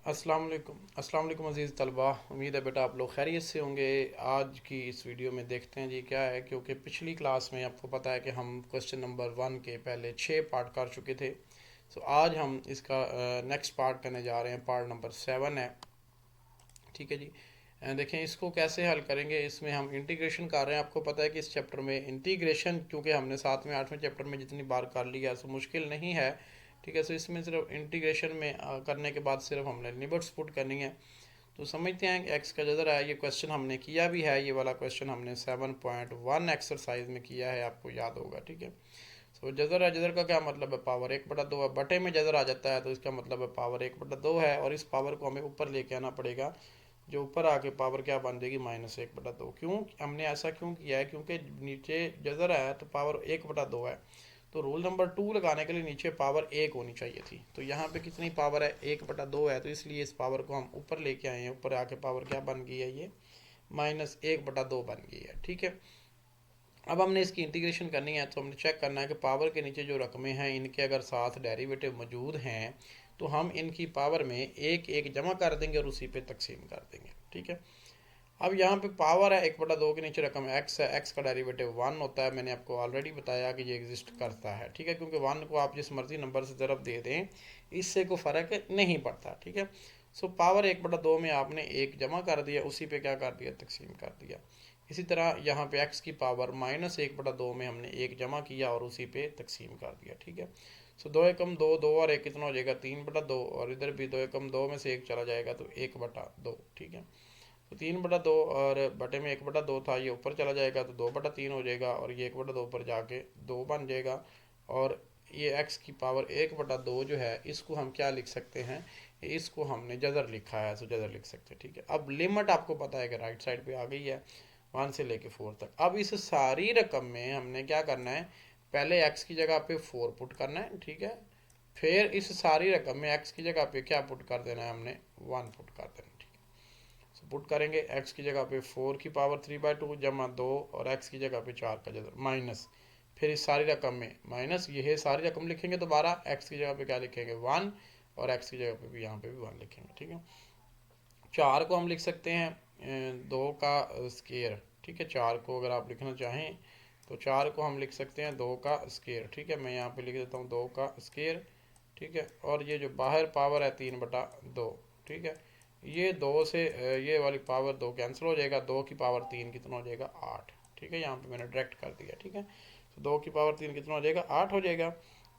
अस्सलाम वालेकुम अज़ीज़ तलबा। उम्मीद है बेटा आप लोग खैरियत से होंगे। आज की इस वीडियो में देखते हैं जी क्या है, क्योंकि पिछली क्लास में आपको पता है कि हम क्वेश्चन नंबर 1 के पहले 6 पार्ट कर चुके थे। सो आज हम इसका नेक्स्ट पार्ट करने जा रहे हैं, पार्ट नंबर 7 है। ठीक है जी। देखें इसको कैसे हल करेंगे। इसमें हम इंटीग्रेशन कर रहे हैं। आपको पता है कि इस चैप्टर में इंटीग्रेशन, क्योंकि हमने 7वें 8वें चैप्टर में जितनी बार कर लिया सो मुश्किल नहीं है। ठीक है, सो इसमें सिर्फ इंटीग्रेशन में करने के बाद सिर्फ हमने लिमिट्स पुट करनी है। तो समझते हैं कि एक्स का जदर है। ये क्वेश्चन हमने किया भी है, ये वाला क्वेश्चन हमने 7.1 एक्सरसाइज में किया है, आपको याद होगा। ठीक है, सो जदर है, जदर का क्या मतलब है, पावर 1/2 है। बटे में जदर आ जाता है तो इसका मतलब है पावर 1/2 है, और इस पावर को हमें ऊपर लेके आना पड़ेगा। जो ऊपर आके पावर क्या बन जाएगी, -1/2। क्यों हमने ऐसा क्यों किया है, क्योंकि नीचे जदर है तो पावर 1/2 है। तो रूल नंबर 2 लगाने के लिए नीचे पावर 1 होनी चाहिए थी। तो यहाँ पे कितनी पावर है, 1/2 है। तो इसलिए इस पावर को हम ऊपर लेके आए हैं। ऊपर आके पावर क्या बन गई है, ये -1/2 बन गई है। ठीक है, अब हमने इसकी इंटीग्रेशन करनी है। तो हमने चेक करना है कि पावर के नीचे जो रकमें हैं इनके अगर साथ डेरिवेटिव मौजूद हैं तो हम इनकी पावर में एक एक जमा कर देंगे और उसी पे तकसीम कर देंगे। ठीक है, अब यहाँ पे पावर है 1/2 के नीचे रकम x है। x का डेरिवेटिव 1 होता है। मैंने आपको ऑलरेडी बताया कि ये एग्जिस्ट करता है। ठीक है, क्योंकि 1 को आप जिस मर्जी नंबर से ज़रब दे दें इससे कोई फ़र्क नहीं पड़ता। ठीक है, सो पावर 1/2 में आपने एक जमा कर दिया, उसी पे क्या कर दिया, तकसीम कर दिया। इसी तरह यहाँ पे x की पावर -1/2 में हमने एक जमा किया और उसी पे तकसीम कर दिया। ठीक है, सो 2 एकम 2, 2 और 1 कितना हो जाएगा, 3/2। और इधर भी 2 एकम 2 में से एक चला जाएगा तो 1/2। ठीक है, तो 3/2 और बटे में 1/2 था, ये ऊपर चला जाएगा तो 2/3 हो जाएगा, और ये 1/2 ऊपर जाके 2 बन जाएगा। और ये x की पावर 1/2 जो है इसको हम क्या लिख सकते हैं, इसको हमने जदर लिखा है, तो जदर लिख सकते हैं। ठीक है, अब लिमिट आपको पता है कि राइट साइड पे आ गई है 1 से लेके 4 तक। अब इस सारी रकम में हमने क्या करना है, पहले x की जगह पे 4 पुट करना है। ठीक है, फिर इस सारी रकम में x की जगह पे क्या पुट कर देना है, हमने 1 पुट कर देना है। पुट करेंगे x की जगह पे 4 की पावर 3/2 जमा 2, और x की जगह पे 4 का जदर माइनस, फिर इस सारी रकम में माइनस, ये सारी रकम लिखेंगे दोबारा। x की जगह पे क्या लिखेंगे, 1, और x की जगह पे भी यहाँ पे भी 1 लिखेंगे। ठीक है, 4 को हम लिख सकते हैं 2 का स्केयर। ठीक है, 4 को अगर आप लिखना चाहें तो 4 को हम लिख सकते हैं 2 का स्केयर। ठीक है, मैं यहाँ पे लिख देता हूँ 2 का स्केयर। ठीक है, और ये जो बाहर पावर है 3/2। ठीक है, ये 2 से ये वाली पावर 2 कैंसिल हो जाएगा। 2 की पावर 3 कितना हो जाएगा, 8। ठीक है, यहाँ पे मैंने डायरेक्ट कर दिया। ठीक है, तो 2 की पावर 3 कितना हो जाएगा, 8 हो जाएगा।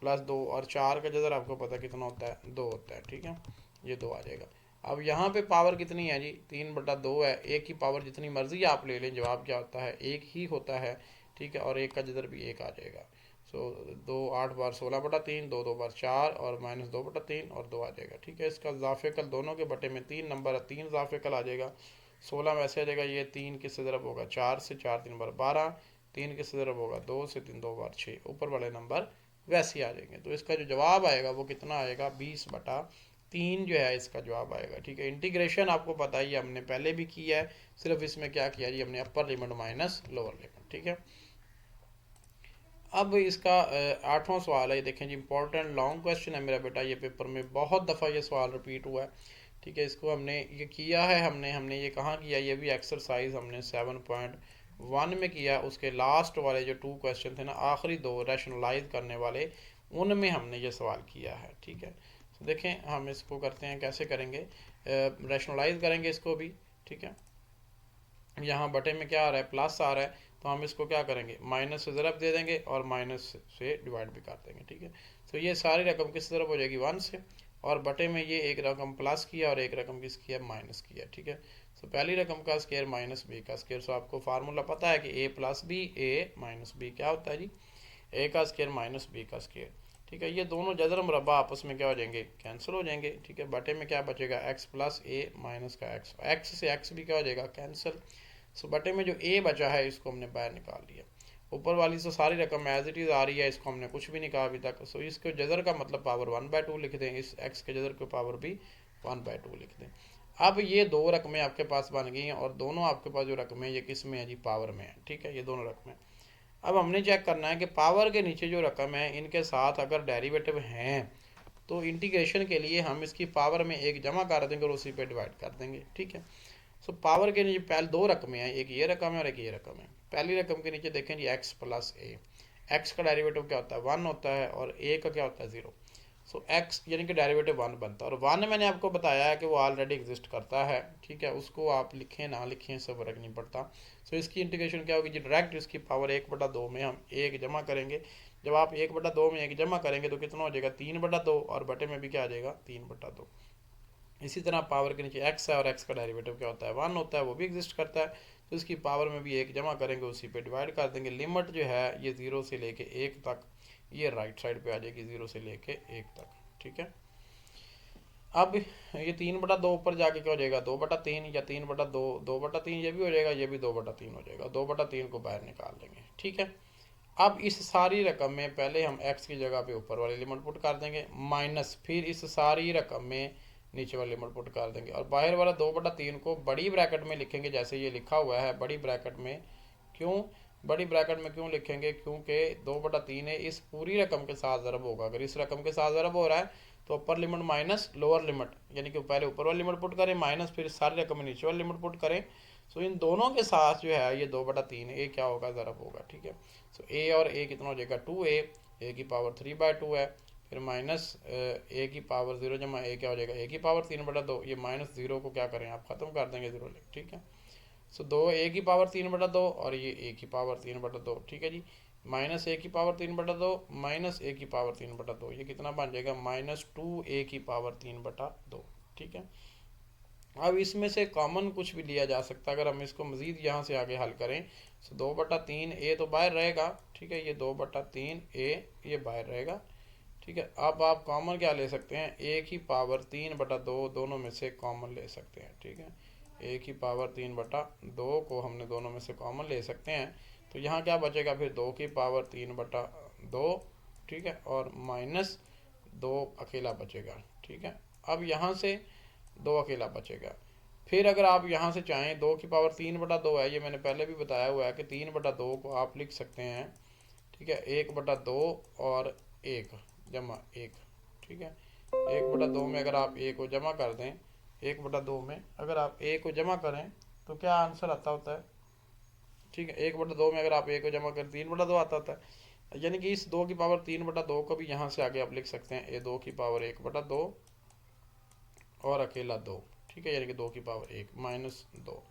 प्लस 2 और 4 का जदर आपको पता कितना होता है, 2 होता है। ठीक है, ये 2 आ जाएगा। अब यहाँ पे पावर कितनी है जी, 3/2 है। एक की पावर जितनी मर्जी आप ले लें, जवाब क्या होता है, एक ही होता है। ठीक है, और एक का जदर भी एक आ जाएगा। सो 2 8 बार 16/3, 2 2 बार 4, और -2/3 और 2 आ जाएगा। ठीक है, इसका ज़ाफ़ेकल दोनों के बटे में 3 नंबर है, 3 ज़ाफ़ेकल आ जाएगा। 16 वैसे आ जाएगा। ये 3 किससे ज़रब होगा, 4 से, 4 3 बार 12। 3 किससे ज़रब होगा, 2 से, 3 2 बार 6। ऊपर वाले नंबर वैसे ही आ जाएंगे। तो इसका जो जवाब आएगा वो कितना आएगा, 20/3 जो है इसका जवाब आएगा। ठीक है, इंटीग्रेशन आपको पता ही है, हमने पहले भी किया है। सिर्फ इसमें क्या किया जी, हमने upper limit minus lower limit. ठीक है, अब इसका 8वां सवाल है। ये देखें जी, इंपॉर्टेंट लॉन्ग क्वेश्चन है मेरा बेटा। ये पेपर में बहुत दफ़ा ये सवाल रिपीट हुआ है। ठीक है, इसको हमने ये किया है, हमने ये कहाँ किया, ये भी एक्सरसाइज हमने 7.1 में किया। उसके लास्ट वाले जो 2 क्वेश्चन थे ना, आखिरी 2 रैशनलाइज करने वाले, उनमें हमने ये सवाल किया है। ठीक है, तो देखें हम इसको करते हैं, कैसे करेंगे, रैशनलाइज करेंगे इसको भी। ठीक है, यहाँ बटे में क्या आ रहा है, प्लस आ रहा है, तो हम इसको क्या करेंगे, माइनस से ज़रब दे देंगे और माइनस से डिवाइड भी कर देंगे। ठीक है, तो ये सारी रकम किस तरफ हो जाएगी, 1 से, और बटे में ये एक रकम प्लस किया और एक रकम किस किया, माइनस किया। ठीक है, तो पहली रकम का स्केयर माइनस बी का स्केयर। सो आपको फार्मूला पता है कि ए प्लस बी, ए माइनस बी क्या होता है जी, ए का स्केयर माइनस बी का स्केयर। ठीक है, ये दोनों जदर मुरब्बा आपस में क्या हो जाएंगे, कैंसिल हो जाएंगे। ठीक है, बटे में क्या बचेगा, एक्स प्लस ए माइनस का एक्स, एक्स से एक्स भी क्या हो जाएगा, कैंसिल। सो बटे में जो ए बचा है इसको हमने बाहर निकाल लिया। ऊपर वाली तो सारी रकम एज इट इज़ आ रही है, इसको हमने कुछ भी नहीं कहा अभी तक। सो इसके जदर का मतलब पावर 1/2 लिख दें, इस एक्स के जदर के पावर भी 1/2 लिख दें। अब ये 2 रकमें आपके पास बन गई हैं, और दोनों आपके पास जो रकमें ये किस में है जी, पावर में है। ठीक है, ये दोनों रकमें। अब हमने चेक करना है कि पावर के नीचे जो रकम है इनके साथ अगर डेरिवेटिव हैं तो इंटीग्रेशन के लिए हम इसकी पावर में एक जमा कर देंगे और उसी पे डिवाइड कर देंगे, ठीक है। सो पावर के नीचे पहले दो रकमें हैं, एक ये रकम है और एक ये रकम है। पहली रकम के नीचे देखें जी एक्स प्लस ए, एक्स का डेरिवेटिव क्या होता है 1 होता है और ए का क्या होता है 0। सो एक्स यानी कि डेरिवेटिव 1 बनता है और 1 मैंने आपको बताया है कि वो ऑलरेडी एग्जिस्ट करता है, ठीक है। उसको आप लिखें ना लिखें इससे फर्क नहीं पड़ता। सो इसकी इंटीग्रेशन क्या होगी जी, डायरेक्ट इसकी पावर 1/2 में हम एक जमा करेंगे। जब आप 1/2 में एक जमा करेंगे तो कितना हो जाएगा 3/2 और बटे में भी क्या आ जाएगा 3/2। इसी तरह पावर के नीचे एक्स है और एक्स का डेरिवेटिव क्या होता है 1 होता है, वो भी एग्जिस्ट करता है। तो इसकी पावर में भी एक जमा करेंगे, उसी पे डिवाइड कर देंगे। लिमिट जो है ये 0 से लेके 1 तक, ये राइट साइड पे आ जाएगी 0 से लेके 1 तक, ठीक है। अब ये 3/2 ऊपर जाके क्या हो जाएगा 2/3 या 3/2, 2/3 ये भी हो जाएगा, ये भी 2/3 हो जाएगा। 2/3 को बाहर निकाल देंगे, ठीक है। अब इस सारी रकम में पहले हम x की जगह पे ऊपर वाली लिमिट पुट कर देंगे, माइनस फिर इस सारी रकम में नीचे वाली लिमिट पुट कर देंगे और बाहर वाला 2/3 को बड़ी ब्रैकेट में लिखेंगे जैसे ये लिखा हुआ है बड़ी ब्रैकेट में। क्यों बड़ी ब्रैकेट में क्यों लिखेंगे, क्योंकि 2/3 है इस पूरी रकम के साथ ज़रब होगा। अगर इस रकम के साथ ज़रब हो रहा है तो upper limit minus lower limit, यानी कि पहले ऊपर वाली लिमिट पुट करें माइनस फिर सारी रकम में नीचे वाली लिमिट पुट करें। सो इन दोनों के साथ जो है ये 2/3 ए क्या होगा ज़रब होगा, ठीक है। सो ए और ए कितना हो जाएगा 2a, ए की पावर 3/2 है, फिर माइनस ए की पावर 0 जमा ए क्या हो जाएगा ए की पावर 3/2। ये माइनस 0 को क्या करें आप ख़त्म कर देंगे 0 ले, ठीक है। सो 2 ए की पावर 3/2 और ये ए की पावर 3/2, ठीक है जी। माइनस ए की पावर 3/2 माइनस ए की पावर 3/2, ये कितना बन जाएगा -2a की पावर 3/2, ठीक है। अब इसमें से कॉमन कुछ भी लिया जा सकता है। अगर हम इसको मज़ीद यहाँ से आगे हल करें तो 2/3 ए तो बाहर रहेगा, ठीक है। ये 2/3 ए ये बाहर रहेगा, ठीक है। अब आप कॉमन क्या ले सकते हैं, ए की पावर 3/2 दोनों में से कॉमन ले सकते हैं, ठीक है। ए की पावर 3/2 को हमने दोनों में से कॉमन ले सकते हैं। तो यहाँ क्या बचेगा फिर 2 की पावर 3/2, ठीक है, और माइनस 2 अकेला बचेगा, ठीक है। अब यहाँ से 2 अकेला बचेगा। फिर अगर आप यहाँ से चाहें 2 की पावर 3/2 है, ये मैंने पहले भी बताया हुआ है कि 3/2 को आप लिख सकते हैं, ठीक है, 1/2 और 1 जमा 1, ठीक है। 1/2 में अगर आप a को जमा कर दें, 1/2 में अगर आप a को जमा करें तो क्या आंसर आता होता है, ठीक है। 1/2 में अगर आप a को जमा करें 3/2 आता होता है। यानी कि इस 2 की पावर 3/2 को भी यहाँ से आगे आप लिख सकते हैं a 2 की पावर 1/2 और अकेला 2, ठीक है, यानी कि 2 की पावर 1 माइनस 2।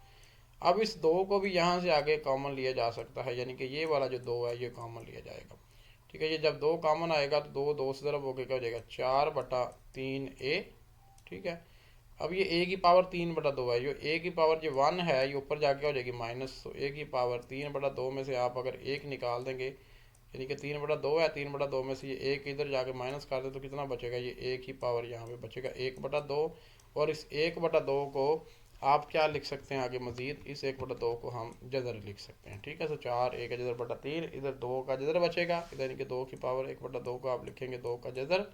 अब इस 2 को भी यहाँ से आगे कॉमन लिया जा सकता है, यानी कि ये वाला जो 2 है ये कॉमन लिया जाएगा, ठीक है। ये जब 2 कॉमन आएगा तो 2 से ज़रब होकर क्या हो जाएगा 4/3a, ठीक है। अब ये a की पावर 3/2 है, ये a की पावर जो 1 है ये ऊपर जाके हो जाएगी माइनस। तो a की पावर 3/2 में से आप अगर 1 निकाल देंगे, यानी कि 3/2 है, 3/2 में से ये 1 इधर जाके माइनस कर दे तो कितना बचेगा, ये a की पावर यहाँ पे बचेगा 1/2। और इस 1/2 को आप क्या लिख सकते हैं आगे मज़ीद, इस 1/2 को हम जज़र लिख सकते हैं, ठीक है। तो 4 1 का जज़र बटा 3, इधर 2 का जज़र बचेगा, इधर यानी कि 2 की पावर 1/2 को आप लिखेंगे 2 का जज़र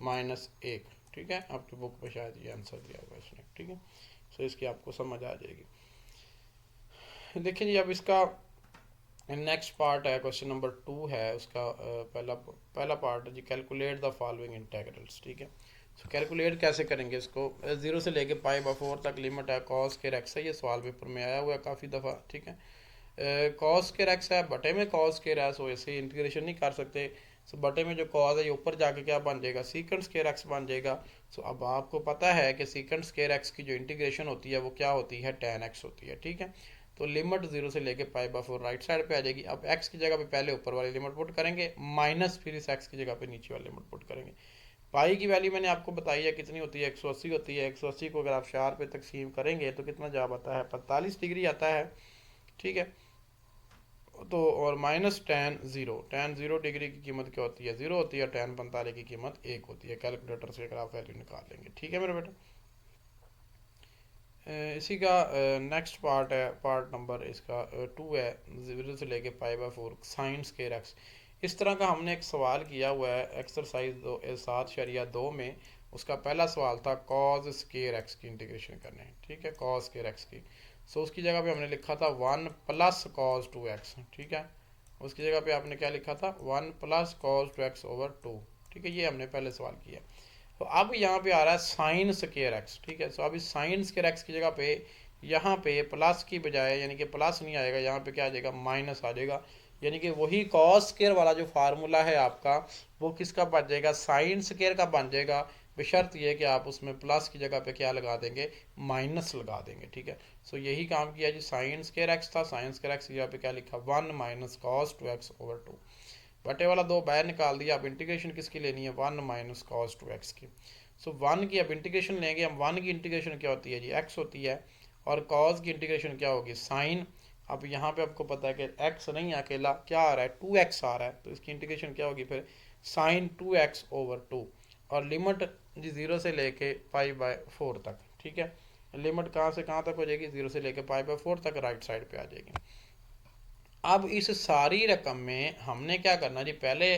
माइनस 1, ठीक है। आपकी बुक में शायद ये आंसर दिया हुआ है इसने, ठीक है। सो इसकी आपको समझ आ जाएगी। देखिए जी अब इसका नेक्स्ट पार्ट है, क्वेश्चन नंबर 2 है उसका पहला पार्ट जी, कैलकुलेट द फॉलोइंग इंटेग्रल्स, ठीक है। सो कैलकुलेट कैसे करेंगे इसको, 0 से लेके π/4 तक लिमिट है cos के x है, ये सवाल पेपर में आया हुआ है काफ़ी दफ़ा, ठीक है। cos के x है बटे में cos के x, हो ऐसे इंटीग्रेशन नहीं कर सकते। सो बटे में जो cos है ये ऊपर जाके क्या बन जाएगा सीकेंड स्क्वायर x बन जाएगा। सो अब आपको पता है कि सीकेंड स्क्वायर x की जो इंटीग्रेशन होती है वो क्या होती है tan x होती है, ठीक है। तो लिमिट 0 से लेके π/4 राइट साइड पे आ जाएगी। अब x की जगह पे पहले ऊपर वाली लिमिट पुट करेंगे माइनस फिर इस x की जगह पे नीचे वाली लिमिट पुट करेंगे। पाई की वैल्यू मैंने आपको बताई है कितनी होती है 180 होती है। 180 को अगर आप 4 पे तकसीम करेंगे तो कितना जवाब आता है 45 डिग्री आता है, ठीक है। तो और माइनस tan 0 डिग्री की कीमत क्या होती है 0 होती है, tan 45 की कीमत 1 होती है। कैलकुलेटर से अगर आप वैल्यू निकाल लेंगे, ठीक है मेरे बेटा। इसी का नेक्स्ट पार्ट है, पार्ट नंबर इसका 2 है, 0 से लेके π/4 साइन स्क्वायर x। इस तरह का हमने एक सवाल किया हुआ है एक्सरसाइज 7/2 में। उसका पहला सवाल था cos स्क्वायर x की इंटीग्रेशन करने, ठीक है, cos स्क्वायर x की। सो उसकी जगह पे हमने लिखा था 1 + cos 2x, ठीक है। उसकी जगह पे आपने क्या लिखा था 1 + cos 2x/2, ठीक है। ये हमने पहले सवाल किया। तो अब यहाँ पे आ रहा है साइन स्केयर एक्स, ठीक है। सो अब इस साइन स्केयर एक्स की जगह पे यहाँ पे प्लस की बजाय, यानी कि प्लस नहीं आएगा, यहाँ पे क्या आ जाएगा, माइनस आ जाएगा। यानी कि वही कॉस स्केयर वाला जो फार्मूला है आपका, वो किसका बन जाएगा, साइन स्केयर का बन जाएगा, बशर्त ये कि आप उसमें प्लस की जगह पे क्या लगा देंगे, माइनस लगा देंगे, ठीक है। सो यही काम किया जी, साइन स्केयर एक्स था, साइन स्केयर एक्स की जगह पे क्या लिखा, 1 माइनस कॉस 2x/2, बटे वाला 2 बाहर निकाल दिया। अब इंटीग्रेशन किसकी लेनी है, 1 माइनस कॉस 2x की। सो 1 की अब इंटीग्रेशन लेंगे हम, 1 की इंटीग्रेशन क्या होती है जी, x होती है, और कॉस की इंटीग्रेशन क्या होगी, साइन। अब यहाँ पे आपको पता है कि x नहीं है अकेला, क्या आ रहा है, 2x आ रहा है, तो इसकी इंटीग्रेशन क्या होगी फिर, साइन 2x/2, और लिमिट जी 0 से लेके π/4 तक, ठीक है। लिमिट कहाँ से कहाँ तक हो जाएगी, 0 से लेके π/4 तक राइट साइड पे आ जाएगी। अब इस सारी रकम में हमने क्या करना जी, पहले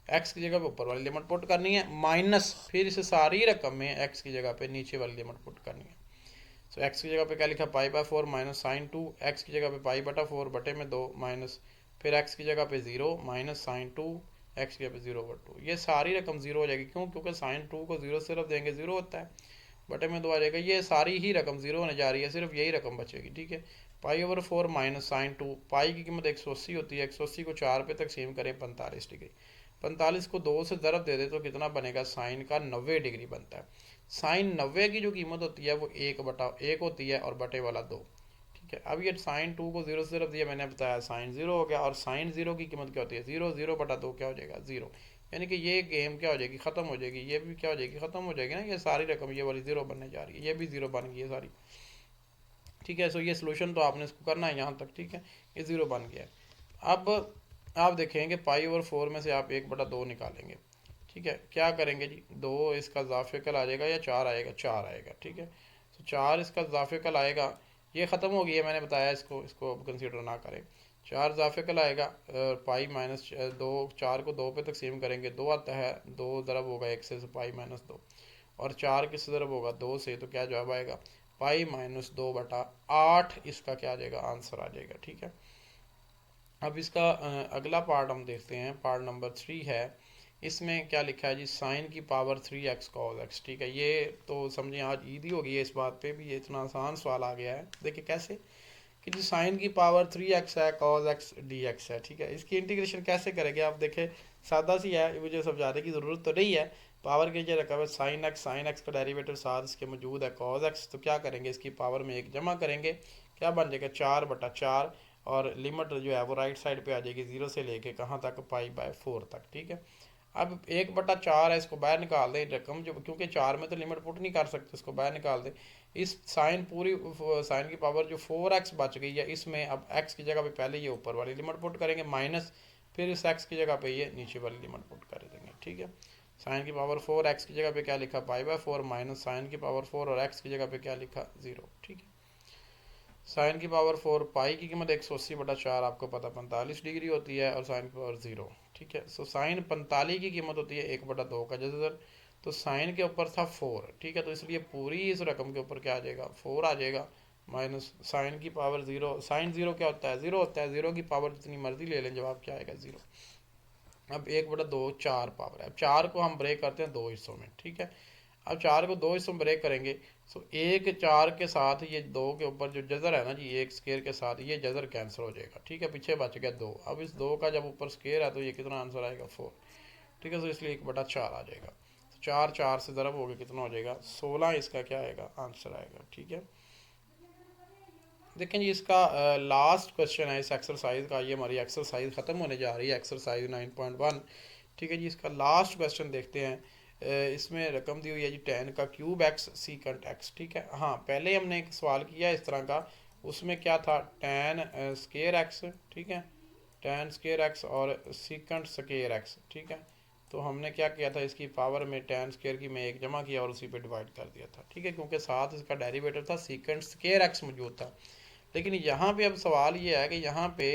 x की जगह पे ऊपर वाली लिमिट पुट करनी है, माइनस फिर इस सारी रकम में x की जगह पे नीचे वाली लिमिट पुट करनी है। सो x की जगह पे क्या लिखा, π/4 माइनस साइन 2, x की जगह पे π/4 बटे में 2 माइनस, फिर x की जगह पे 0 माइनस साइन 2, x की जगह पे 0/2। ये सारी रकम 0 हो जाएगी, क्यों, क्योंकि साइन 2 को 0 सिर्फ देंगे 0 होता है, बटे में 2 आ जाएगा। ये सारी ही रकम 0 होने जा रही है, सिर्फ यही रकम बचेगी, ठीक है। π/4 माइनस साइन 2, पाई की कीमत 180 होती है, 180 को 4 पे तकसीम करें 45 डिग्री, 45 को 2 से ज़रब दे दे तो कितना बनेगा, साइन का 90 डिग्री बनता है। साइन 90 की जो कीमत होती है वो 1/1 होती है, और बटे वाला 2, ठीक है। अब ये साइन 2 को 0 से ज़रब दिया, मैंने बताया साइन 0 हो गया, और साइन 0 की कीमत क्या होती है, 0, 0/2 क्या हो जाएगा, 0। यानी कि ये गेम क्या हो जाएगी, ख़त्म हो जाएगी, ये भी क्या हो जाएगी, ख़त्म हो जाएगी ना, ये सारी रकम ये वाली 0 बनने जा रही है, ये भी 0 बन गई है सारी, ठीक है। सो ये सोल्यूशन तो आपने इसको करना है यहाँ तक, ठीक है, ये 0 बन गया है। अब आप देखेंगे π/4 में से आप 1/2 निकालेंगे, ठीक है। क्या करेंगे जी, 2 इसका ज़ाफ़िकल आ जाएगा या 4 आएगा, 4 आएगा, ठीक है। तो 4 इसका ज़ाफ़िकल आएगा, ये ख़त्म हो गई है, मैंने बताया इसको इसको अब कंसीडर ना करें। 4 ज़ाफ़िकल आएगा, पाई माइनस 2, 4 को 2 पे तकसीम करेंगे, 2 आता है, 2 ज़रब होगा 1 से, π-2, और 4 किस ज़रब होगा, 2 से, तो क्या जवाब आएगा, π-2/8 इसका क्या आ जाएगा, आंसर आ जाएगा, ठीक है। अब इसका अगला पार्ट हम देखते हैं, पार्ट नंबर 3 है। इसमें क्या लिखा है जी, साइन की पावर 3x cos x, ठीक है। ये तो समझें आज ईदी हो गई है इस बात पे भी, ये इतना आसान सवाल आ गया है। देखिए कैसे कि जी साइन की पावर 3x है, cos x dx है, ठीक है। इसकी इंटीग्रेशन कैसे करेंगे, आप देखें सादा सी है, मुझे समझाने की ज़रूरत तो नहीं है। पावर के नीचे रखा हुआ साइन एक्स का डेरिवेटिव साथ इसके मौजूद है cos x, तो क्या करेंगे, इसकी पावर में एक जमा करेंगे, क्या बन जाएगा, 4/4, और लिमिट जो है वो राइट साइड पे आ जाएगी, 0 से लेके कहाँ तक, π/4 तक, ठीक है। अब 1/4 है, इसको बाहर निकाल दें रकम, जो क्योंकि 4 में तो लिमिट पुट नहीं कर सकते, इसको बाहर निकाल दें। इस साइन पूरी साइन की पावर जो 4x बच गई है, इसमें अब x की जगह पे पहले ये ऊपर वाली लिमिट पुट करेंगे माइनस, फिर इस x की जगह पे ये नीचे वाली लिमिट पुट कर देंगे, ठीक है। साइन की पावर 4x की जगह पे क्या लिखा, π/4 माइनस साइन की पावर 4, और x की जगह पे क्या लिखा, 0, ठीक है। साइन की पावर 4, पाई की कीमत 180/4 आपको पता 45 डिग्री होती है, और साइन की पावर 0, ठीक है। सो साइन 45 की कीमत होती है 1/2 का जज़र, तो साइन के ऊपर था 4, ठीक है, तो इसलिए पूरी इस रकम के ऊपर क्या आ जाएगा, 4 आ जाएगा, माइनस साइन की पावर 0, साइन 0 क्या होता है, 0 होता है, 0 की पावर जितनी मर्जी ले लें, जवाब क्या आएगा, 0। अब 1/2 4 पावर है, अब 4 को हम ब्रेक करते हैं 2 हिस्सों में, ठीक है। अब 4 को 2 हिस्सों में ब्रेक करेंगे, सो 1 4 के साथ ये 2 के ऊपर जो जज़र है ना जी, 1 स्केयर के साथ ये जज़र कैंसिल हो जाएगा, ठीक है, पीछे बच गया 2। अब इस 2 का जब ऊपर स्केयर है तो ये कितना आंसर आएगा, 4, ठीक है। तो इसलिए 1/4 आ जाएगा, तो 4 4 से ज़रब हो गया, कितना हो जाएगा, 16 इसका क्या आएगा, आंसर आएगा, ठीक है। देखें जी, इसका लास्ट क्वेश्चन है इस एक्सरसाइज का, ये हमारी एक्सरसाइज ख़त्म होने जा रही है, एक्सरसाइज 9.1, ठीक है जी। इसका लास्ट क्वेश्चन देखते हैं। इसमें रकम दी हुई है जी 10 का क्यूब एक्स सीकंट एक्स, ठीक है। हाँ, पहले हमने एक सवाल किया इस तरह का, उसमें क्या था, tan स्केयर एक्स, ठीक है, tan स्केयर एक्स और सीकंट स्केयर एक्स, ठीक है। तो हमने क्या किया था, इसकी पावर में tan स्केयर की में एक जमा किया और उसी पे डिवाइड कर दिया था, ठीक है, क्योंकि साथ इसका डेरिवेटिव था सीकंट स्केयर एक्स मौजूद था। लेकिन यहाँ पे अब सवाल ये है कि यहाँ पे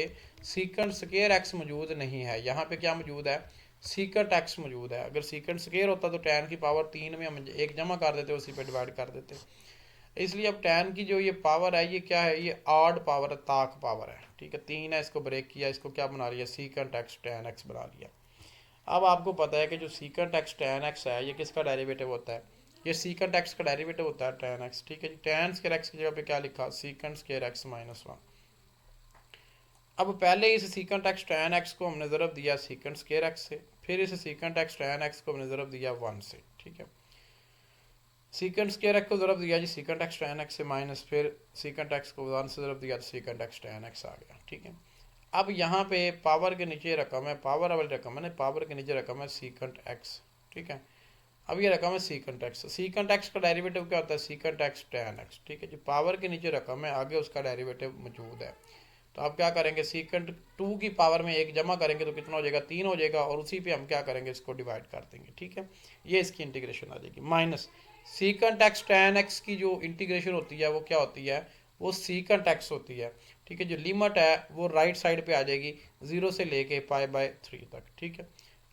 सीकंट स्केयर एक्स मौजूद नहीं है, यहाँ पे क्या मौजूद है, सीकंट एक्स मौजूद है। अगर सीकंट स्केयर होता तो tan की पावर 3 में हम एक जमा कर देते, उसी पे डिवाइड कर देते। इसलिए अब tan की जो ये पावर है, ये क्या है, ये ऑड पावर है, ताक पावर है, ठीक है। 3 है, इसको ब्रेक किया, इसको क्या बना लिया, सीकंट एक्स tan एक्स बना लिया। अब आपको पता है कि जो सीकेंट एक्स tan एक्स है ये किसका डेरिवेटिव होता है, ये सीकेंट एक्स का डेरिवेटिव होता है tan एक्स। ठीक है जी, tan स्क्वायर एक्स की जगह पे क्या लिखा, सीकेंट स्क्वायर एक्स माइनस 1। अब पहले इस सीकेंट एक्स tan एक्स को हमने ज़रब दिया सीकेंट स्क्वायर एक्स से, फिर इस सीकेंट एक्स tan एक्स को हमने ज़रब दिया 1 से। ठीक है, सीकेंट स्क्वायर एक्स को ज़रब दिया जी सीकेंट एक्स tan एक्स से माइनस, फिर सीकेंट एक्स को 1 से ज़रब दिया तो सीकेंट एक्स tan एक्स आ गया। ठीक है, अब यहाँ पे पावर के नीचे रकम है, पावर वाली रकम है ना, पावर के नीचे रकम है सीकेंट एक्स। ठीक है, अब ये रकम है सीकेंट एक्स, सीकेंट एक्स का डेरिवेटिव क्या होता है, सीकेंट एक्स tan एक्स। ठीक है जी, पावर के नीचे रकम है, आगे उसका डेरिवेटिव मौजूद है। तो आप क्या करेंगे, सीकेंट 2 की पावर में 1 जमा करेंगे तो कितना हो जाएगा, 3 हो जाएगा, और उसी पे हम क्या करेंगे, इसको डिवाइड कर देंगे। ठीक है, ये इसकी इंटीग्रेशन आ जाएगी। Minus secant x tan x की जो इंटीग्रेशन होती है वो क्या होती है, वो सीकेंट एक्स होती है। ठीक है, जो लिमिट है वो राइट साइड पे आ जाएगी 0 से लेके π/3 तक। ठीक है,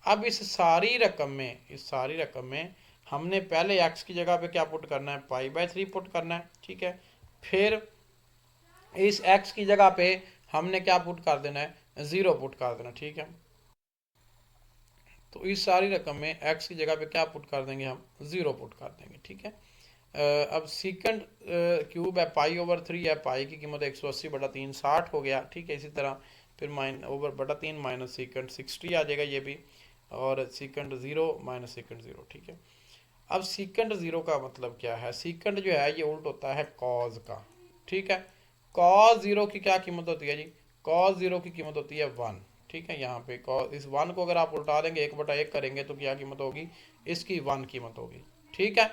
अब इस सारी रकम में हमने पहले x की जगह पे क्या पुट करना है, π/3 पुट करना है। ठीक है, फिर इस x की जगह पे हमने क्या पुट कर देना है, 0 पुट कर देना। ठीक है, तो इस सारी रकम में x की जगह पे क्या पुट कर देंगे, हम 0 पुट कर देंगे। ठीक है, अब सीकेंट क्यूब है π/3 है, पाई की कीमत 180/3 60 हो गया। ठीक है, इसी तरह फिर /3 माइनस सीकेंट 60 आ जाएगा ये भी, और सीकेंट 0 माइनस सीकेंट 0। ठीक है, अब सीकेंट 0 का मतलब क्या है, सीकेंट जो है ये उल्ट होता है कॉज का। ठीक है, कॉज 0 की क्या कीमत होती है जी, कॉज 0 की कीमत होती है 1। ठीक है, यहाँ पे कॉज इस 1 को अगर आप उल्टा देंगे 1/1 करेंगे तो क्या कीमत होगी, इसकी 1 कीमत होगी। ठीक है,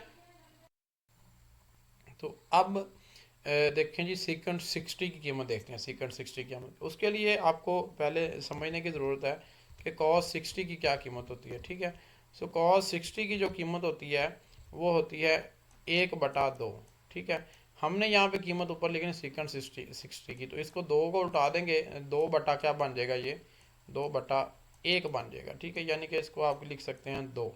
तो अब देखें जी सीकेंट 60 की कीमत देखते हैं, सीकेंट 60 की कीमत, उसके लिए आपको पहले समझने की ज़रूरत है कि कॉस 60 की क्या कीमत होती है। ठीक है, सो कॉस 60 की जो कीमत होती है वो होती है 1/2। ठीक है, हमने यहाँ पे कीमत ऊपर लिखी है सीकेंट 60 की, तो इसको 2 को उल्टा देंगे, 2 बटा क्या बन जाएगा, ये 2/1 बन जाएगा। ठीक है, यानी कि इसको आप लिख सकते हैं 2।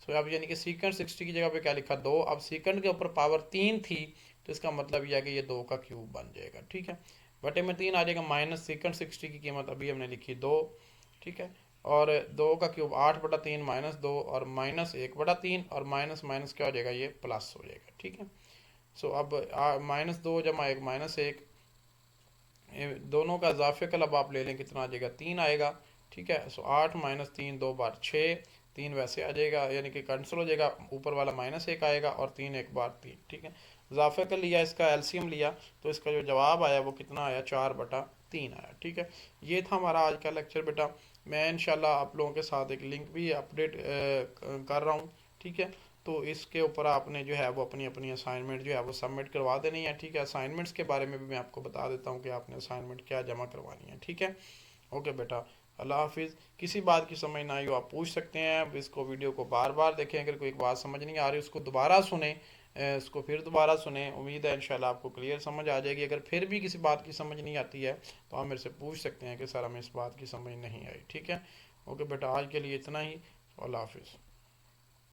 सो अब यानी कि सीकेंट 60 की जगह पे क्या लिखा, 2। अब सीकेंट के ऊपर पावर 3 थी तो इसका मतलब यह है कि ये 2 का क्यूब बन जाएगा। ठीक है, बटे में 3 आ जाएगा, माइनस सीकेंट 60 की कीमत अभी हमने लिखी 2। ठीक है, और 2 का क्यूब 8/3 माइनस 2 और माइनस 1/3, और माइनस माइनस क्या हो जाएगा, ये प्लस हो जाएगा। ठीक है, सो अब -2 जमा 1 -1, दोनों का इजाफे का लब आप ले लें, कितना आ जाएगा, 3 आएगा। ठीक है, सो 8 - 3 2 बार 6, 3 वैसे आ जाएगा, यानी कि कैंसिल हो जाएगा, ऊपर वाला -1 आएगा, और 3 1 बार 3। ठीक है, इजाफे का लिया, इसका एलसीएम लिया, तो इसका जो जवाब आया वो कितना आया, 4/3 आया। ठीक है, ये था हमारा आज का लेक्चर बेटा। मैं इंशाल्लाह आप लोगों के साथ एक लिंक भी अपडेट कर रहा हूँ। ठीक है, तो इसके ऊपर आपने जो है वो अपनी अपनी असाइनमेंट जो है वो सबमिट करवा देनी है। ठीक है, असाइनमेंट्स के बारे में भी मैं आपको बता देता हूँ कि आपने असाइनमेंट क्या जमा करवानी है। ठीक है, ओके बेटा, अल्लाह हाफिज़। किसी बात की समझ ना आई हो आप पूछ सकते हैं, इसको वीडियो को बार बार देखें, अगर कोई बात समझ नहीं आ रही उसको दोबारा सुने, इसको फिर दोबारा सुने, उम्मीद है इंशाल्लाह आपको क्लियर समझ आ जाएगी। अगर फिर भी किसी बात की समझ नहीं आती है तो आप मेरे से पूछ सकते हैं कि सर हमें इस बात की समझ नहीं आई। ठीक है, ओके बेटा, आज के लिए इतना ही, अल्लाह हाफिज़।